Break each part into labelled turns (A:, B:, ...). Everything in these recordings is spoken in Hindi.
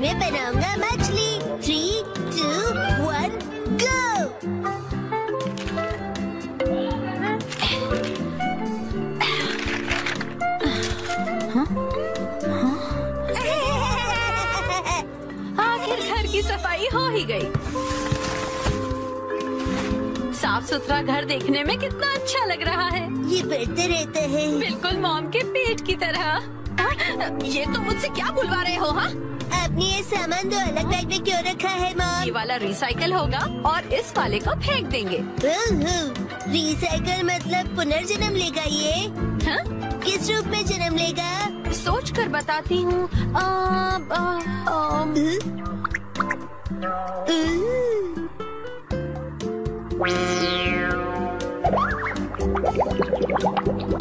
A: इसमें बनाऊंगा मछली। 3, 2, 1, गो।
B: आखिर घर की सफाई हो ही गई। साफ सुथरा घर देखने में कितना अच्छा लग रहा है।
A: ये बढ़ते रहता है।
B: बिल्कुल मॉम के पेट की तरह। ये तो मुझसे क्या बुलवा रहे हो? हाँ,
A: आपने ये सामान दो अलग बैग में क्यों रखा है मॉम?
B: ये वाला रिसाइकल होगा और इस वाले को फेंक देंगे।
A: रिसाइकल मतलब पुनर्जन्म लेगा ये?
B: हाँ?
A: किस रूप में जन्म लेगा?
B: सोच कर बताती हूँ।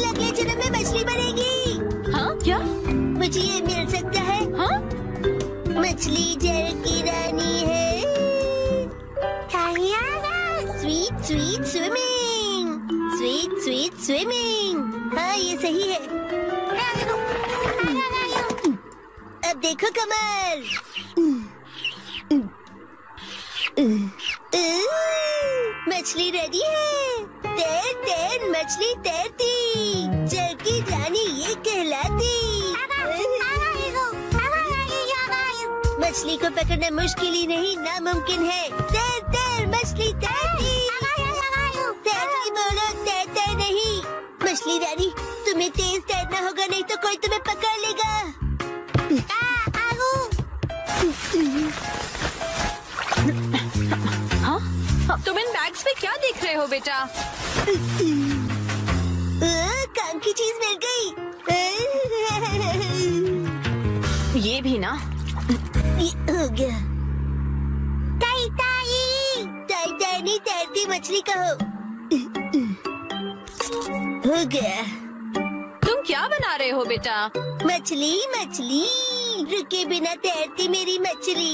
A: अगले जन्म में मछली बनेगी।
B: हाँ क्या?
A: मुझे ये मिल सकता है?
B: हाँ?
A: मछली जल की रानी है। Sweet sweet swimming, sweet sweet swimming. हाँ ये सही है। अब देखो कमल। मछली रेडी है। तैर तैर मछली तैरती, जल की रानी ये कहलाती। मछली को पकड़ना मुश्किल ही नहीं नामुमकिन है। तैर तैर मछली तैरती, तैरती बोलो तैरते नहीं। मछली रानी तुम्हें तेज तैरना होगा, नहीं तो कोई तुम्हें पकड़ लेगा।
B: हाँ? तुम इन बैग्स में क्या देख रहे हो बेटा?
A: काम की चीज मिल गई।
B: ये भी ना।
A: ये हो गया। ताई ताई, ताई ताई नहीं तैरती मछली कहो। हो गया।
B: तुम क्या बना रहे हो बेटा?
A: मछली मछली, रुके बिना तैरती मेरी मछली।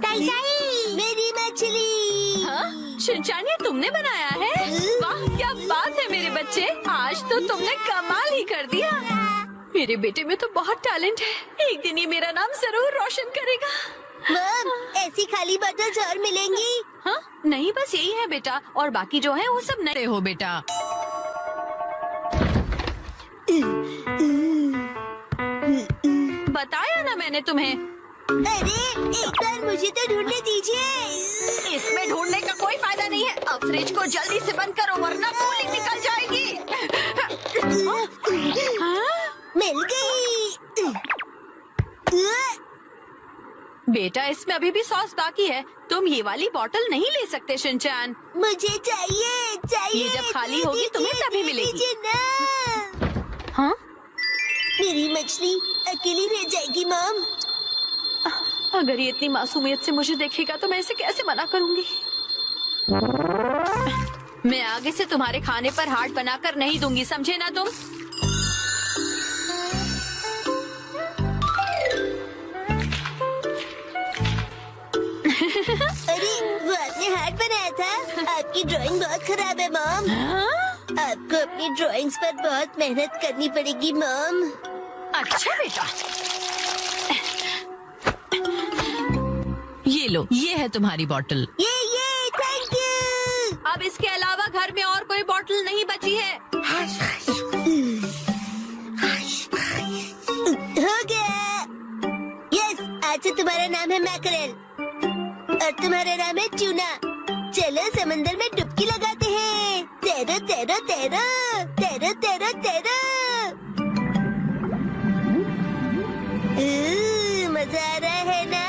A: ताई ताई, मेरी मछली।
B: हाँ? शिनचैन ये तुमने बनाया है? वाह क्या बात है मेरे बच्चे, आज तो तुमने कमाल ही कर दिया। मेरे बेटे में तो बहुत टैलेंट है, एक दिन ये मेरा नाम जरूर रोशन करेगा।
A: मम, ऐसी खाली बॉटल्स और मिलेंगी?
B: हाँ? नहीं बस यही है बेटा, और बाकी जो है वो सब नए हो बेटा। बताया ना मैंने तुम्हें।
A: अरे एक बार मुझे तो ढूंढने दीजिए।
B: इसमें ढूंढने का कोई फायदा नहीं है। अब फ्रिज को जल्दी से बंद करो वरना कूलिंग निकल जाएगी।
A: मिल गई।
B: बेटा इसमें अभी भी सॉस बाकी है, तुम ये वाली बोतल नहीं ले सकते शिनचैन।
A: मुझे चाहिए चाहिए।
B: ये जब खाली होगी तुम्हें तभी मिलेगी।
A: दीजिए ना।
B: हाँ?
A: मेरी मछली अकेली रह जाएगी मॉम।
B: अगर ये इतनी मासूमियत से मुझे देखेगा तो मैं इसे कैसे मना करूंगी। मैं आगे से तुम्हारे खाने पर हार्ट बनाकर नहीं दूंगी, समझे ना तुम?
A: अरे वो आपने हार्ट बनाया था। आपकी ड्राइंग बहुत खराब है मॉम। आपको अपनी ड्राइंग्स पर बहुत मेहनत करनी पड़ेगी मॉम।
B: अच्छा बेटा, ये लो, ये है तुम्हारी बोतल।
A: ये थैंक यू।
B: अब इसके अलावा घर में और कोई बोतल नहीं बची है।
A: हो गया। यस, आज से तुम्हारा नाम है मैकरेल और तुम्हारा नाम है ट्यूना। चलो समंदर में डुबकी लगाते हैं। तैरो तैरो तैरो तैरो तैरो तैरो। मजा आ रहा है ना?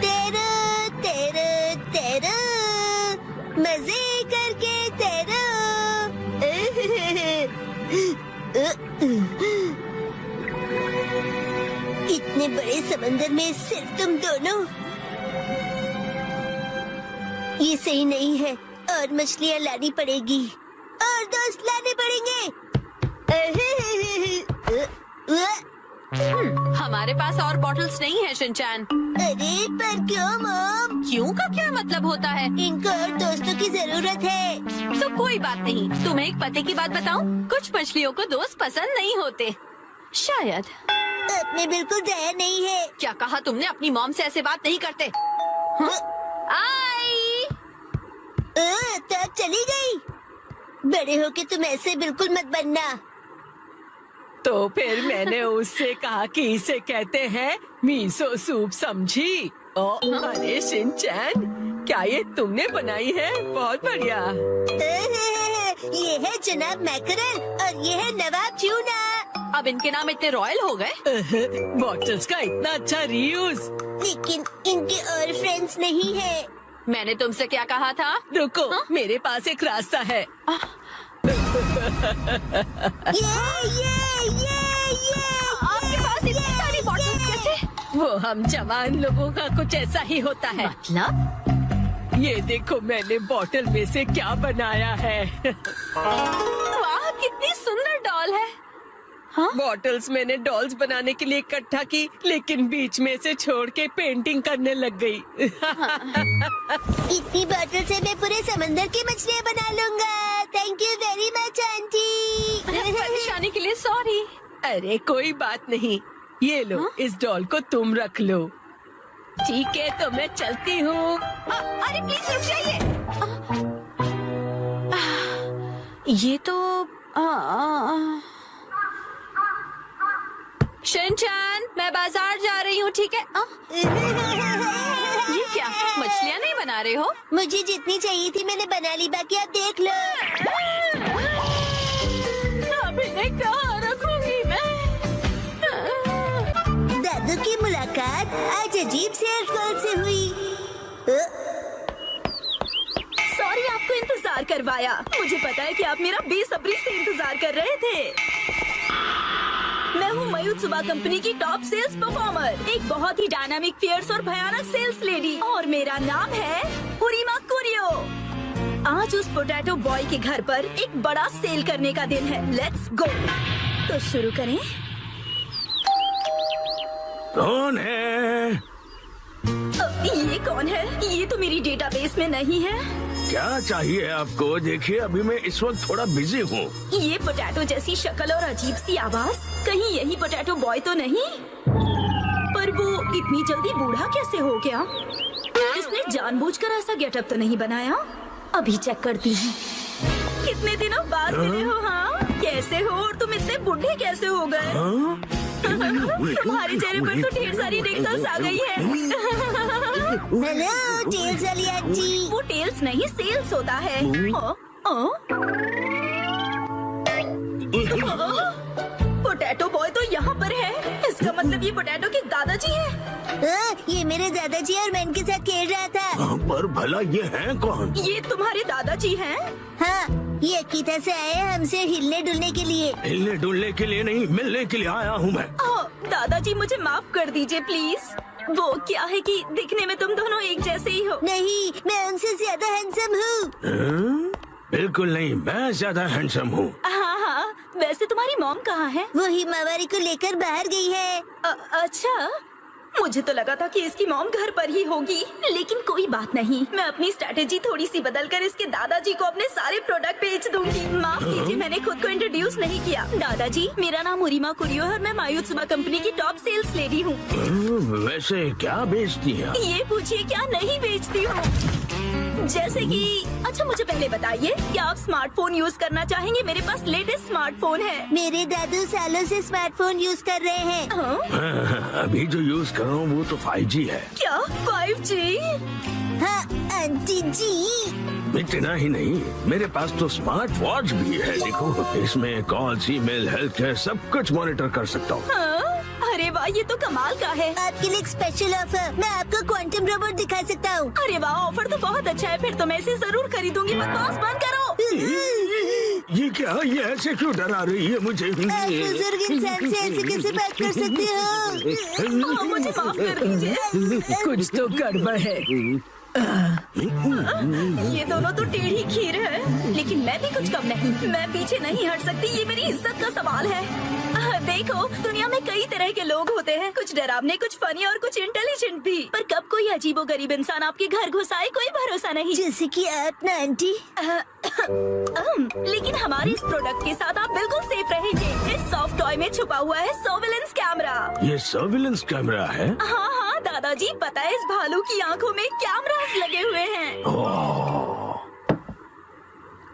A: तैरो तैरो तैरो, मजे करके तैरो। इतने बड़े समंदर में सिर्फ तुम दोनों। ये सही नहीं है, और मछलियाँ लानी पड़ेगी और दोस्त लाने पड़ेंगे।
B: हम हमारे पास और बॉटल्स नहीं है शिनचैन।
A: अरे पर क्यों मॉम?
B: क्यों का क्या मतलब होता है?
A: इनको और दोस्तों की जरूरत है।
B: तो कोई बात नहीं। तुम्हें एक पते की बात बताऊं? कुछ मछलियों को दोस्त पसंद नहीं होते। शायद।
A: आपने बिल्कुल डरा नहीं है।
B: क्या कहा तुमने? अपनी मॉम से ऐसे बात नहीं करते। हाँ? आई।
A: तो अब चली गई। बड़े होके तुम ऐसे बिल्कुल मत बनना।
C: तो फिर मैंने उससे कहा कि इसे कहते हैं मीसो सूप, समझी? अरे शिनचैन, क्या ये तुमने बनाई है? बहुत बढ़िया।
A: ये है जनाब मैकरल और ये है नवाब ट्यूना।
B: अब इनके नाम इतने रॉयल हो गए।
C: बॉटल्स का इतना अच्छा रीयूज।
A: लेकिन इनके और फ्रेंड्स नहीं है।
B: मैंने तुमसे क्या कहा था?
C: रुको,
B: हाँ?
C: मेरे पास एक रास्ता है।
B: आपके पास इतनी सारी बॉटल्स कैसे?
C: वो हम जवान लोगों का कुछ ऐसा ही होता है।
B: मतलब?
C: ये देखो मैंने बॉटल में से क्या बनाया है।
B: वाह, कितनी सुंदर डॉल है। हाँ?
C: बॉटल्स मैंने डॉल्स बनाने के लिए इकट्ठा की, लेकिन बीच में से छोड़ के पेंटिंग करने लग गई।
A: इतनी बॉटल से मैं पूरे समंदर की मछलियाँ बना लूँगा। Thank you very much aunty.
B: परेशानी के लिए सॉरी।
C: अरे कोई बात नहीं, ये लो।
B: हाँ?
C: इस डॉल को तुम रख लो। ठीक है, तो मैं चलती हूँ।
B: अरे प्लीज रुक जाइए। ये तो शिनचैन, मैं बाजार जा रही हूँ, ठीक है? ये क्या, मछलियाँ नहीं बना रहे हो?
A: मुझे जितनी चाहिए थी मैंने बना ली, बाकी आप देख लो।
B: अब इन्हें कहाँ रखूंगी मैं?
A: दादू की मुलाकात आज अजीब से अल्फाज से हुई।
D: सॉरी आपको इंतजार करवाया। मुझे पता है कि आप मेरा बेसब्री से इंतजार कर रहे थे। मैं हूँ मायुत्सुबा कंपनी की टॉप सेल्स परफॉर्मर, एक बहुत ही डायनामिक, फियर्स और भयानक सेल्स लेडी, और मेरा नाम है उरीमा कुरियो। आज उस पोटैटो बॉय के घर पर एक बड़ा सेल करने का दिन है। Let's go. तो शुरू करें।
E: कौन है?
D: ये कौन है? ये तो मेरी डेटाबेस में नहीं है।
E: क्या चाहिए आपको? देखिए अभी मैं इस वक्त थोड़ा बिजी हूँ।
D: ये पोटैटो जैसी शक्ल और अजीब सी आवाज, कहीं यही पोटैटो बॉय तो नहीं? पर वो इतनी जल्दी बूढ़ा कैसे हो गया? इसने जानबूझकर ऐसा गेटअप तो नहीं बनाया? अभी चेक करती हूँ। कितने दिनों बाद मिले हो? हाँ, कैसे हो? और तुम इतने बूढ़े कैसे हो गए? तुम्हारे चेहरे पर तो ढेर सारी रिंकल्स आ गई है।
A: हेलो टेल्स वाली आंटी।
D: वो टेल्स नहीं, सेल्स होता है। पोटैटो बॉय तो यहाँ पर है। इसका मतलब ये पोटैटो के दादाजी हैं।
A: ये मेरे दादाजी और मैं इनके साथ खेल रहा था।
E: पर भला ये हैं कौन?
D: ये तुम्हारे दादाजी हैं?
A: हाँ, ये अकीता से आए हैं हमसे हिलने डुलने के लिए।
E: हिलने डुलने के लिए नहीं, मिलने के लिए आया हूँ मैं।
D: दादाजी मुझे माफ कर दीजिए प्लीज। वो क्या है कि दिखने में तुम दोनों एक जैसे ही हो।
A: नहीं, मैं उनसे ज्यादा हैंडसम हूँ।
E: बिल्कुल नहीं, मैं ज्यादा हैंडसम हूँ।
D: हाँ, वैसे तुम्हारी मॉम कहाँ है?
A: वो हिमावारी को लेकर बाहर गई है।
D: अच्छा, मुझे तो लगा था कि इसकी मॉम घर पर ही होगी, लेकिन कोई बात नहीं। मैं अपनी स्ट्रेटेजी थोड़ी सी बदलकर इसके दादाजी को अपने सारे प्रोडक्ट बेच दूंगी। माफ कीजिए, मैंने खुद को इंट्रोड्यूस नहीं किया। दादाजी, मेरा नाम उरीमा कुरियो है और मैं मायुत्सुबा कंपनी की टॉप सेल्स लेडी हूँ।
E: वैसे क्या बेचती हैं?
D: ये पूछिए, क्या नहीं बेचती हूँ? जैसे कि अच्छा, मुझे पहले बताइए, क्या आप स्मार्टफोन यूज करना चाहेंगे? मेरे पास लेटेस्ट स्मार्टफोन है।
A: मेरे दादू सालों से स्मार्टफोन यूज कर रहे हैं।
E: अभी जो यूज कर रहा हूँ वो तो 5G है।
D: क्या 5G?
A: हाँ आंटी जी।
E: इतना ही नहीं, मेरे पास तो स्मार्ट वॉच भी है। देखो, इसमें कॉल्स, ईमेल, हेल्थ केयर सब कुछ मॉनिटर कर सकता हूँ।
D: अरे वाह, ये तो कमाल का है।
A: आपके लिए एक स्पेशल ऑफर, मैं आपको क्वांटम रोबोट दिखा सकता हूँ।
D: अरे वाह, ऑफर तो बहुत अच्छा है। फिर तो मैं इसे जरूर खरीदूंगी। बकवास बंद करो।
E: ये क्या? ये ऐसे क्यों डरा रही है मुझे?
A: आप बुजुर्ग इंसान से ऐसे कैसे बात कर सकते हो?
D: मुझे माफ कर दीजिए।
C: कुछ तो गड़बड़ है।
D: ये दोनों तो टेढ़ी खीर है, लेकिन मैं भी कुछ कम नहीं। मैं पीछे नहीं हट सकती, ये मेरी इज्जत का सवाल है। देखो, दुनिया में कई तरह के लोग होते हैं, कुछ डरावने, कुछ फनी और कुछ इंटेलिजेंट भी। पर कब कोई अजीबोगरीब इंसान आपके घर घुस आए, कोई भरोसा नहीं।
A: जैसे कि आप ना आंटी।
D: लेकिन हमारे इस प्रोडक्ट के साथ आप बिल्कुल सेफ रहेंगे। इस सॉफ्ट टॉय में छुपा हुआ है सर्विलेंस कैमरा।
E: ये सर्विलेंस कैमरा है?
D: हाँ हाँ दादाजी, पता है इस भालू की आंखों में कैमरास लगे हुए हैं।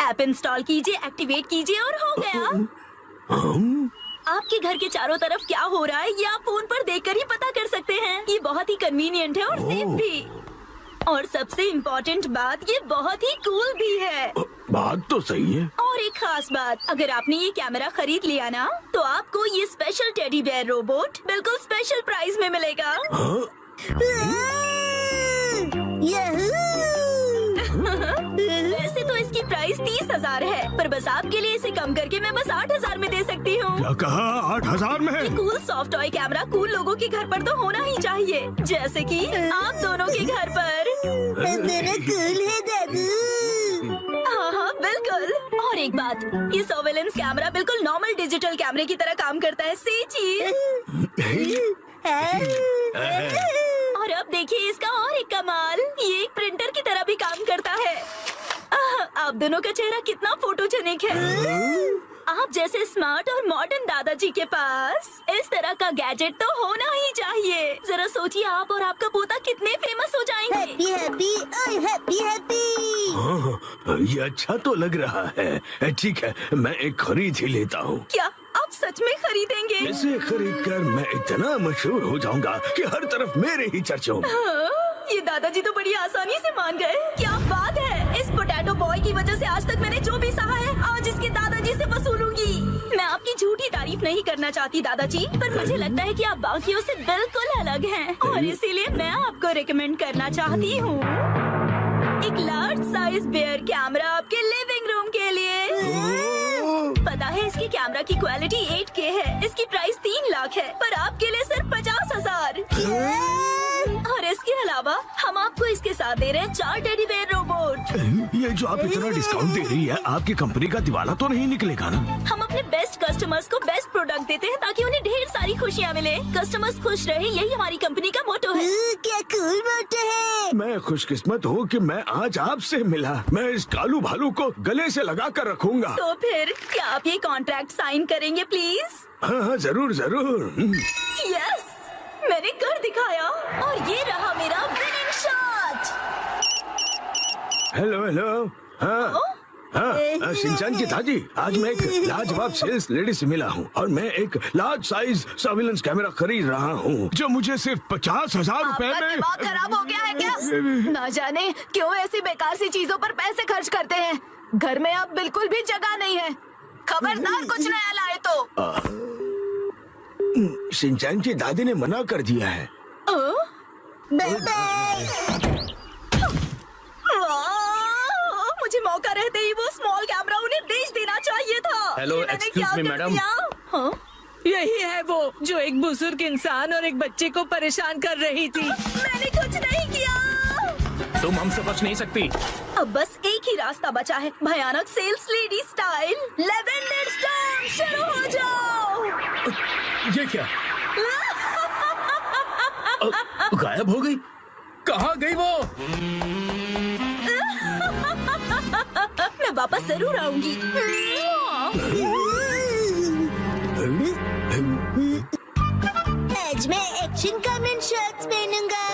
D: ऐप इंस्टॉल कीजिए, एक्टिवेट कीजिए और हो गया। आपके घर के चारों तरफ क्या हो रहा है ये आप फोन पर देखकर ही पता कर सकते हैं। ये बहुत ही कन्वीनियंट है और सेफ भी। और सबसे इम्पोर्टेंट बात, ये बहुत ही कूल भी है।
E: बात तो सही है।
D: और एक खास बात, अगर आपने ये कैमरा खरीद लिया ना, तो आपको ये स्पेशल टेडी बेयर रोबोट बिल्कुल स्पेशल प्राइस में मिलेगा। वैसे तो इसकी प्राइस 30,000 है, पर बस आपके लिए इसे कम करके मैं बस 8,000 में दे सकती हूँ।
E: क्या कहा? 8,000 में?
D: ये cool soft toy camera cool लोगों के घर पर तो होना ही चाहिए, जैसे कि आप दोनों के घर पर।
A: दोनों कूल है दादू।
D: हाँ हाँ बिल्कुल। और एक बात, ये सर्वेलेंस कैमरा बिल्कुल नॉर्मल डिजिटल कैमरे की तरह काम करता है। सी चीज। और अब देखिए इसका और एक कमाल, ये एक प्रिंटर की तरह भी काम करता है। आप दोनों का चेहरा कितना फोटोजेनिक है। आप जैसे स्मार्ट और मॉडर्न दादाजी के पास इस तरह का गैजेट तो होना ही चाहिए। जरा सोचिए, आप और आपका पोता कितने फेमस हो जाएंगे।
A: हैप्पी हैप्पी ओए हैप्पी हैप्पी।
E: हाँ, ये अच्छा तो लग रहा है। ठीक है, मैं एक खरीद ही लेता हूँ।
D: क्या आप सच में खरीदेंगे?
E: इसे खरीद कर मैं इतना मशहूर हो जाऊंगा कि हर तरफ मेरे ही चर्चे होंगे।
D: ये दादाजी तो बड़ी आसानी से मान गए। क्या बात है, इस पोटैटो बॉय की वजह से आज तक मैंने जो भी सहा है आज इसके दादाजी से वसूलूंगी। मैं आपकी झूठी तारीफ नहीं करना चाहती दादाजी, पर मुझे लगता है कि आप बाकियों से बिल्कुल अलग हैं और इसीलिए मैं आपको रिकमेंड करना चाहती हूँ एक लार्ज साइज बेयर कैमरा आपके लिविंग रूम के लिए। पता है इसकी कैमरा की क्वालिटी 8K है, इसकी प्राइस 3 लाख है, पर आपके लिए सिर्फ 50,000। और इसके अलावा हम आपको इसके साथ दे रहे हैं 4 टेडी बेयर रोबोट।
E: ये जो आप इतना डिस्काउंट दे रही है, आपकी कंपनी का दिवाला तो नहीं निकलेगा ना?
D: हम अपने बेस्ट कस्टमर्स को बेस्ट प्रोडक्ट देते हैं ताकि उन्हें ढेर सारी खुशियाँ मिले। कस्टमर्स खुश रहे, यही हमारी कंपनी का मोटो है।
A: क्या कूल मोटो है।
E: मैं खुशकिस्मत हूँ कि मैं आज आपसे मिला। मैं इस कालू भालू को गले से लगा कर रखूंगा।
D: तो फिर क्या आप ये कॉन्ट्रैक्ट साइन करेंगे प्लीज?
E: हाँ जरूर जरूर।
D: यस, मैंने कर दिखाया और ये रहा मेरा विनिंग शॉट।
E: Hello hello. हाँ हाँ, शिनचैन की दादी, आज मैं एक लाजवाब सेल्स लेडी से मिला हूँ और मैं एक लार्ज साइज सर्विलेंस कैमरा खरीद रहा हूँ जो मुझे सिर्फ 50,000 रुपए
F: आपका
E: में।
F: दिमाग खराब हो गया है क्या? ना जाने क्यों ऐसी बेकार सी चीजों पर पैसे खर्च करते हैं। घर में अब बिल्कुल भी जगह नहीं है। खबरदार कुछ नया लाए तो।
E: शिनचैन की दादी ने मना कर दिया है।
A: Bye bye.
D: मुझे मौका रहते ही वो स्मॉल कैमरा उन्हें बेच देना चाहिए था।
G: हेलो,
D: ये मैंने
G: एक्सक्यूज
D: क्या
G: मी,
D: कर
G: मैडम।
D: दिया? हाँ?
C: यही है वो जो एक बुजुर्ग इंसान और एक बच्चे को परेशान कर रही थी।
D: मैंने कुछ नहीं किया।
G: तुम हमसे बच नहीं सकती।
D: अब बस एक ही रास्ता बचा है, भयानक sales lady style. Lavender storm शुरू हो जाओ।
G: ये क्या? गायब हो गई? कहाँ गई वो?
D: मैं वापस जरूर आऊंगी।
A: आज मैं एक्शन कमेंट शर्ट्स पहनूंगा।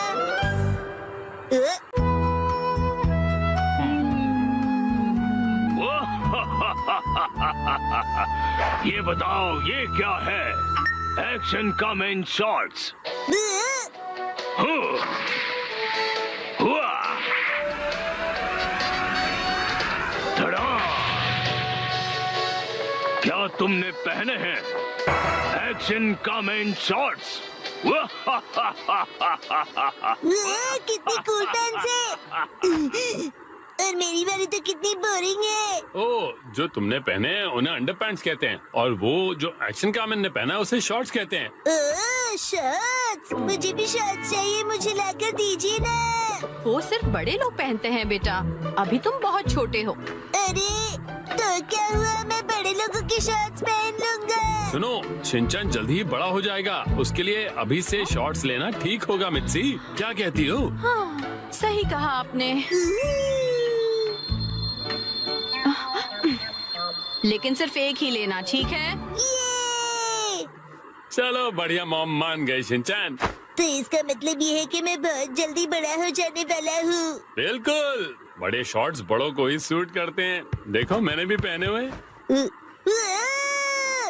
E: ये बताओ ये क्या है? Action comment shots. क्या तुमने पहने हैं एक्शन कमेंट शॉट्स?
A: कितनी कूल पैंट्स है। और मेरी वाली तो कितनी बोरिंग है।
H: ओ, जो तुमने पहने हैं उन्हें अंडरपैंट्स कहते हैं और वो जो एक्शन कामन ने पहना है उसे शॉर्ट्स कहते हैं।
A: ओह शर्ट्स, मुझे भी शर्ट्स चाहिए, मुझे लाकर दीजिए ना।
B: वो सिर्फ बड़े लोग पहनते हैं बेटा, अभी तुम बहुत छोटे हो।
A: अरे तो क्या हुआ, मैं बड़े लोगों की शॉर्ट्स पहन लूंगा।
H: सुनो, शिनचैन जल्दी ही बड़ा हो जाएगा, उसके लिए अभी से शॉर्ट्स लेना ठीक होगा। मित्सी, क्या कहती हो?
B: हाँ, सही कहा आपने। लेकिन सिर्फ एक ही लेना, ठीक है?
A: ये
H: चलो बढ़िया, मॉम मान गई शिनचैन।
A: तो इसका मतलब ये है कि मैं बहुत जल्दी बड़ा हो जाने वाला हूँ।
H: बिल्कुल, बड़े शॉर्ट्स बड़ों को ही सूट करते हैं। देखो मैंने भी पहने हुए।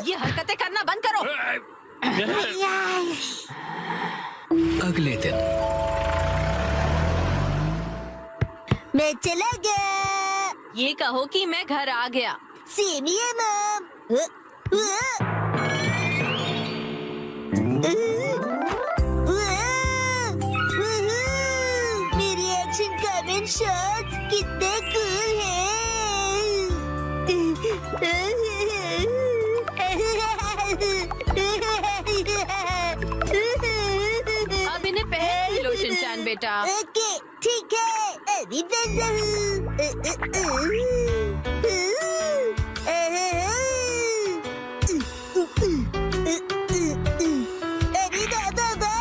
B: ये हरकतें करना बंद करो।
G: अगले दिन
A: मैं चला गया।
B: ये कहो कि मैं घर आ गया।
A: सेम ही है मॉम। मेरी एक्शन कमेंट शॉट्स कितने कूल हैं।
B: अब इन्हें पहन लो शिनचैन बेटा।
A: ओके ठीक है, अभी पहन अरे बाबा,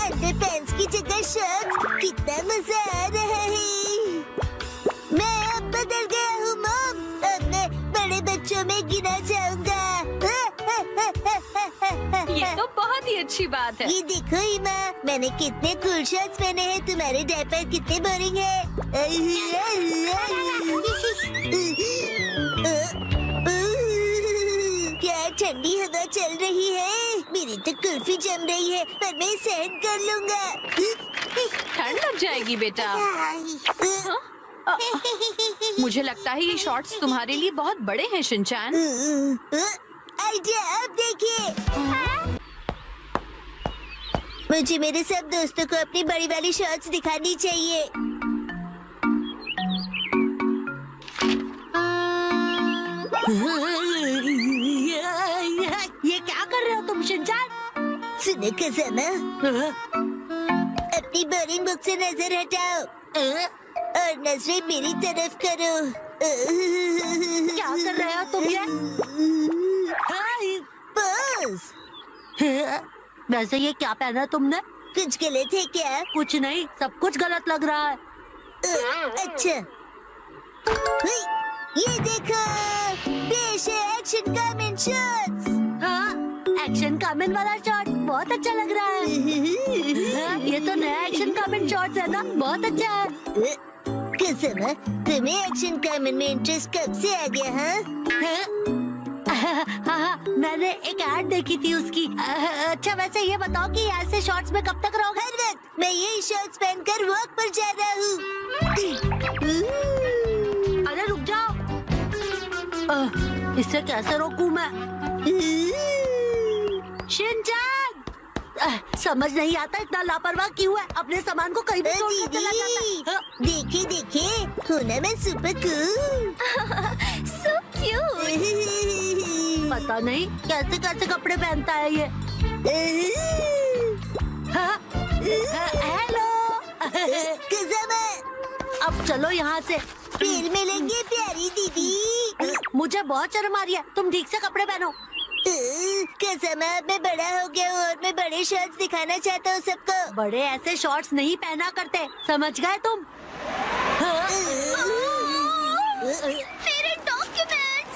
A: अंडरपैंट्स की जगह शर्ट्स, कितना मजा आ रहा है। मैं अब बदल गया हूँ मॉम, अब मैं बड़े बच्चों में गिना जाऊंगा।
B: ये तो बहुत ही अच्छी बात है।
A: ये देखो ईमा, मैंने कितने कूल शर्ट्स पहने हैं, तुम्हारे डायपर कितने बोरिंग है। क्या ठंडी हवा चल रही है, मेरी तो कुल्फी जम रही है, पर मैं सहन कर लूंगा।
B: ठंड लग जाएगी बेटा। मुझे लगता है ये शॉर्ट्स तुम्हारे लिए बहुत बड़े हैं शिनचैन।
A: आइडिया, अब देखिए। मुझे मेरे सब दोस्तों को अपनी बड़ी वाली शॉर्ट्स दिखानी चाहिए।
F: ये क्या कर रहे हो तुम शिनचैन?
A: सुनो खजाना, अपनी बोरिंग बुक से नजर हटाओ और नजरें मेरी तरफ करो।
F: क्या कर रहे हो तुम ये?
A: बस,
F: वैसे ये क्या पहना तुमने?
A: कुछ गलत है क्या?
F: कुछ नहीं, सब कुछ गलत लग रहा है।
A: अच्छा, ये देखो, पेश है एक्शन कमेंट शॉट्स।
F: हाँ, एक्शन कमेंट वाला शॉट बहुत अच्छा लग रहा है। ये तो नया एक्शन कमेंट शॉट्स है ना, बहुत अच्छा है।
A: कसम, तुम्हें एक्शन कमेंट में इंटरेस्ट कब से आ गया?
F: हाँ, मैंने एक ऐड देखी थी उसकी। अच्छा वैसे ये बताओ कि ऐसे शॉर्ट्स में कब तक रहोगे?
A: हर वक्त मैं यही शॉर्ट्स पहनकर वॉक पर जा रहा हूँ।
F: अरे रुक जाओ, इससे कैसे रोकूं मैं? शिनचैन, समझ नहीं आता इतना लापरवाह क्यों है, अपने सामान को कहीं भी छोड़कर चला जाता है।
A: देखिए देखिए, हूँ ना मैं सुपर कूल।
B: So cute।
F: पता नहीं कैसे कैसे कपड़े पहनता है ये। हेलो। अब चलो यहाँ से,
A: फिर मिलेंगे प्यारी दीदी।
F: मुझे बहुत शर्म आ रही है, तुम ठीक से कपड़े पहनो।
A: कसम, मैं बड़ा हो गया हूँ और मैं बड़े शॉर्ट्स दिखाना चाहता हूँ सबको।
F: बड़े ऐसे शॉर्ट्स नहीं पहना करते, समझ गए तुम?
A: मेरे डॉक्यूमेंट्स।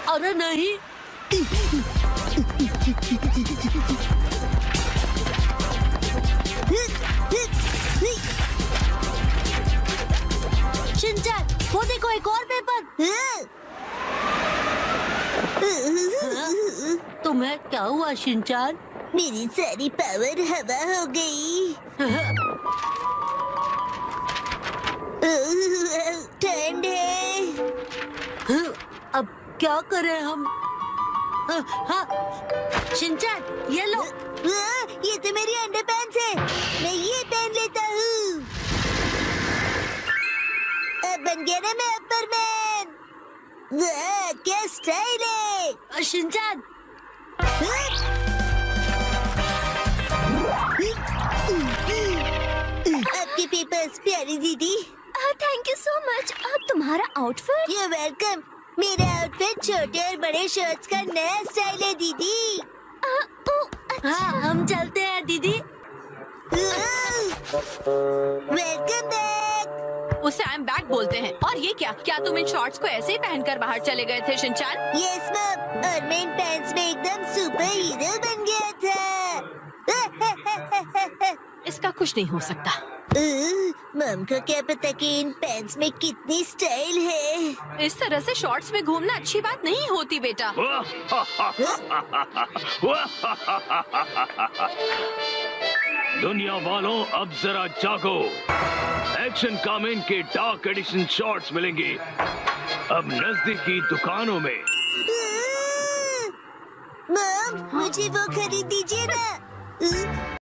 F: अरे नहीं, शिनचैन, वो देखो एक और पेपर। तुम्हें क्या हुआ शिनचैन?
A: मेरी सारी पावर हवा हो गई। ठंड है।
F: अब क्या करें हम? हाँ, शिनचैन ये लो।
A: ये तो मेरी अंडरपैंट्स है, मैं ये पहन लेता हूँ। अब बन गया ना मैं अपर-मैन। वाह, क्या स्टाइल है।
F: शिनचैन,
A: आपके पेपर्स प्यारी दीदी।
B: Thank you so much. अब तुम्हारा आउटफिट।
A: You welcome. मेरा आउटफिट छोटे और बड़े शर्ट्स का नया स्टाइल है दीदी। हाँ, हम चलते हैं दीदी। Welcome back.
B: उसे आई एम बैक बोलते हैं। और ये क्या तुम इन शॉर्ट्स को ऐसे ही पहनकर बाहर चले गए थे शिनचैन?
A: यस मम, और मैं इन पैंट्स में एकदम सुपर हीरो बन गया था।
B: इसका कुछ नहीं हो सकता।
A: मम को क्या पता कि इन पैंट्स में कितनी स्टाइल है।
B: इस तरह से शॉर्ट्स में घूमना अच्छी बात नहीं होती बेटा।
E: दुनिया वालों, अब जरा जागो। एक्शन कॉमेंट के डार्क एडिशन शॉर्ट्स मिलेंगे अब नजदीकी दुकानों में।
A: मम, मुझे वो खरीद दीजिए ना।